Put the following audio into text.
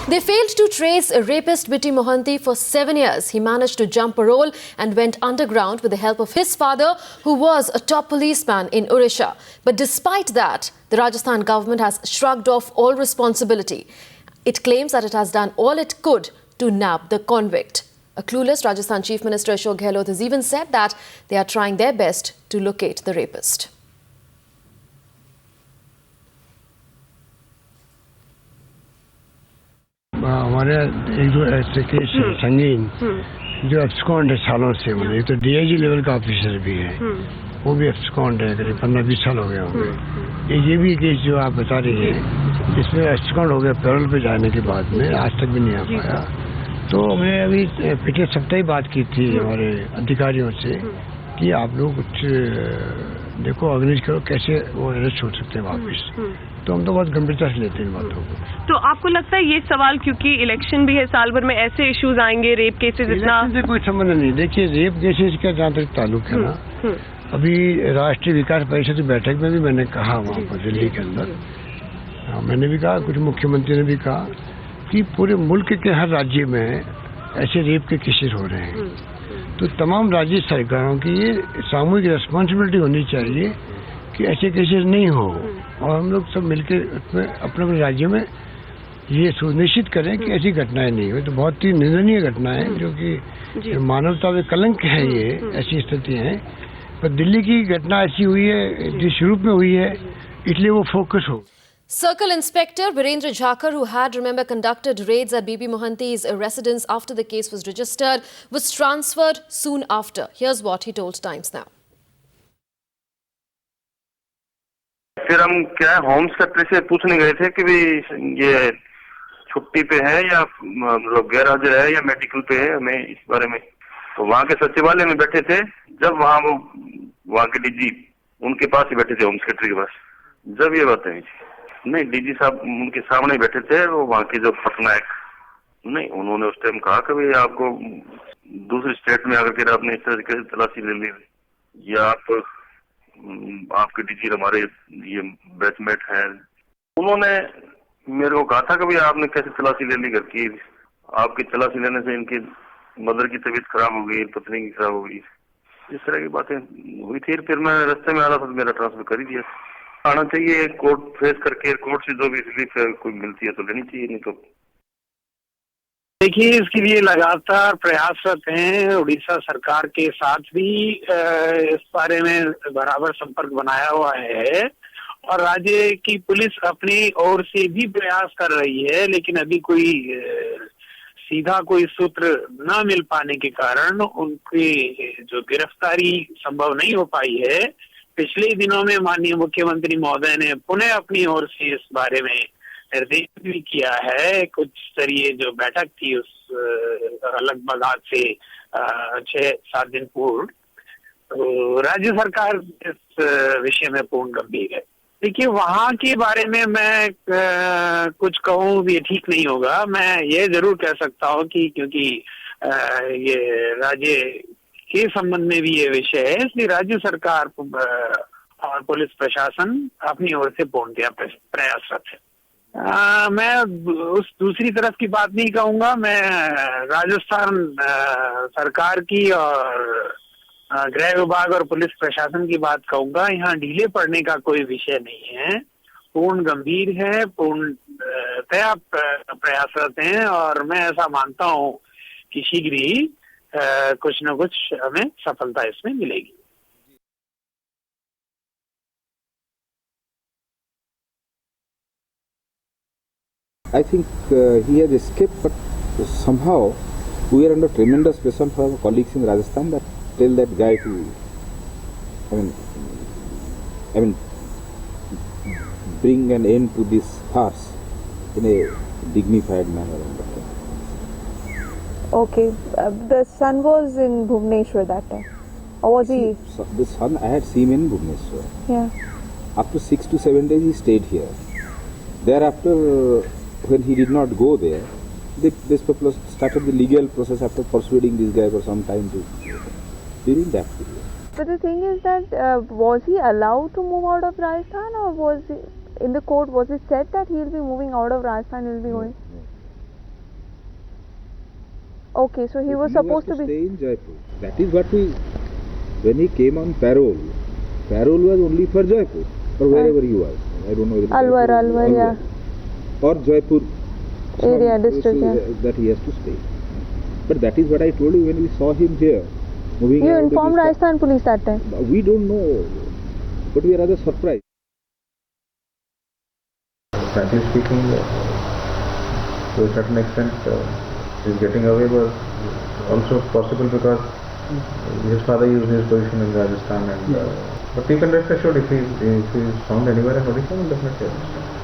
They failed to trace rapist Biti Mohanty for 7 years. He managed to jump parole and went underground with the help of his father, who was a top policeman in Odisha. But despite that, the Rajasthan government has shrugged off all responsibility. It claims that it has done all it could to nab the convict. A clueless Rajasthan Chief Minister Ashok Gehlot has even said that they are trying their best to locate the rapist. हमारे एक दो ऐसे case संगीन जो abscond है सालों से, मतलब ये तो डीआईजी लेवल का ऑफिसर भी है, वो भी एब्सकॉन्ड है, करीब 15-20 साल हो गए होंगे। ये भी केस जो आप बता रही है, इसमें एब्सकॉन्ड हो गया पैरोल पे जाने के बाद में, आज तक भी नहीं आ पाया। तो हमने अभी पिछले सप्ताह ही बात की थी हमारे अधिकारियों से कि आप लोग कुछ देखो, ऑर्गेनाइज करो कैसे वो अरेस्ट हो सकते हैं वापस। तो हम तो बहुत गंभीरता से लेते हैं इन बातों को। तो आपको लगता है ये सवाल, क्योंकि इलेक्शन भी है, साल भर में ऐसे इश्यूज आएंगे, रेप केसेस, इतना से कोई संबंध नहीं। देखिए, रेप केसेस का जहाँ तक ताल्लुक है ना, अभी राष्ट्रीय विकास परिषद की बैठक में भी मैंने कहा वहाँ पर दिल्ली के अंदर, मैंने भी कहा, कुछ मुख्यमंत्री ने भी कहा कि पूरे मुल्क के हर राज्य में ऐसे रेप के केसेस हो रहे हैं। तो तमाम राज्य सरकारों की ये सामूहिक रिस्पॉन्सिबिलिटी होनी चाहिए कि ऐसे केसेस नहीं हो, और हम लोग सब मिलकर अपने अपने राज्य में ये सुनिश्चित करें कि ऐसी घटनाएं नहीं हो। तो बहुत ही निंदनीय घटना है, जो कि मानवता में कलंक है। ये ऐसी स्थिति है, पर दिल्ली की घटना ऐसी हुई है जिस रूप में हुई है, इसलिए वो फोकस हो। Circle Inspector Virendra Jhakar, who had, remember, conducted raids at Bibi Mohanty's residence after the case was registered, was transferred soon after. Here's what he told Times Now. फिर हम क्या होम सेक्रेटरी से पूछने गए थे कि भाई ये छुट्टी पे है या मतलब गैर हाजिर है या मेडिकल पे है, हमें इस बारे में। तो वहाँ के सचिवालय में बैठे थे, जब वहाँ के डीजी उनके पास ही बैठे थे, होम सेक्रेटरी के पास, जब ये बात हुई। नहीं, डीजी साहब उनके सामने बैठे थे, वो वहाँ के जो पटनायक, नहीं, उन्होंने उस टाइम कहा कि भाई आपको दूसरी स्टेट में आकर के आपने इस तरह से तलाशी ले ली, या आपके डीजी हमारे ये बैचमेट हैं। उन्होंने मेरे को कहा था कि भाई आपने कैसे तलाशी ले ली घर की, आपकी तलाशी लेने से इनकी मदर की तबीयत खराब हो गई, पत्नी की खराब हो गई, इस तरह की बातें हुई थी। फिर मैं रास्ते में आ रहा था तो मेरा ट्रांसफर कर ही दिया। आना चाहिए, कोर्ट फेस करके कोर्ट से जो भी रिलीफ कोई मिलती है तो लेनी चाहिए, नहीं तो। देखिए, इसके लिए लगातार प्रयासरत हैं। उड़ीसा सरकार के साथ भी इस बारे में बराबर संपर्क बनाया हुआ है, और राज्य की पुलिस अपनी ओर से भी प्रयास कर रही है, लेकिन अभी कोई सीधा कोई सूत्र न मिल पाने के कारण उनकी जो गिरफ्तारी संभव नहीं हो पाई है। पिछले दिनों में माननीय मुख्यमंत्री महोदय ने पुनः अपनी ओर से इस बारे में निर्देश भी किया है। कुछ स्तरीय जो बैठक थी उस लगभग आज से 6-7 दिन पूर्व, तो राज्य सरकार इस विषय में पूर्ण गंभीर है। देखिए, वहाँ के बारे में मैं कुछ कहूँ ये ठीक नहीं होगा। मैं ये जरूर कह सकता हूँ कि क्योंकि ये राज्य के संबंध में भी ये विषय है, इसलिए राज्य सरकार और पुलिस प्रशासन अपनी ओर से पूर्णतया प्रयासरत है। मैं उस दूसरी तरफ की बात नहीं कहूंगा। मैं राजस्थान सरकार की और गृह विभाग और पुलिस प्रशासन की बात कहूंगा। यहाँ ढीले पड़ने का कोई विषय नहीं है, पूर्ण गंभीर है, पूर्णतया प्रयासरत हैं, और मैं ऐसा मानता हूँ कि शीघ्र ही कुछ न कुछ हमें सफलता इसमें मिलेगी। I think he has escaped, but somehow we are under tremendous pressure from our colleagues in Rajasthan that tell that guy to, I mean, bring an end to this farce in a dignified manner. Okay, the son was in Bhubaneswar that time, or was he? The son, I had seen him in Bhubaneswar. Yeah. After 6 to 7 days, he stayed here. Thereafter, when he did not go there, this people started the legal process after persuading this guy for some time during that period. But the thing is that was he allowed to move out of Rajasthan, or was he, in the court was it said that he will be moving out of Rajasthan, he will be going? Okay, so he was supposed to be. stay in Jaipur. That is what we. When he came on parole was only for Jaipur or wherever he was. I don't know. Whether Alwar, yeah. Or Jaipur Area, district, yeah. That he has to stay. But that is what I told you when we saw him here moving. You informed Rajasthan police that time? We don't know, but we are rather surprised. Frankly speaking, to a certain extent, his getting away was also possible because his father used his position in Rajasthan, and but you can rest assured if he is found anywhere in Odisha, he will definitely arrest him.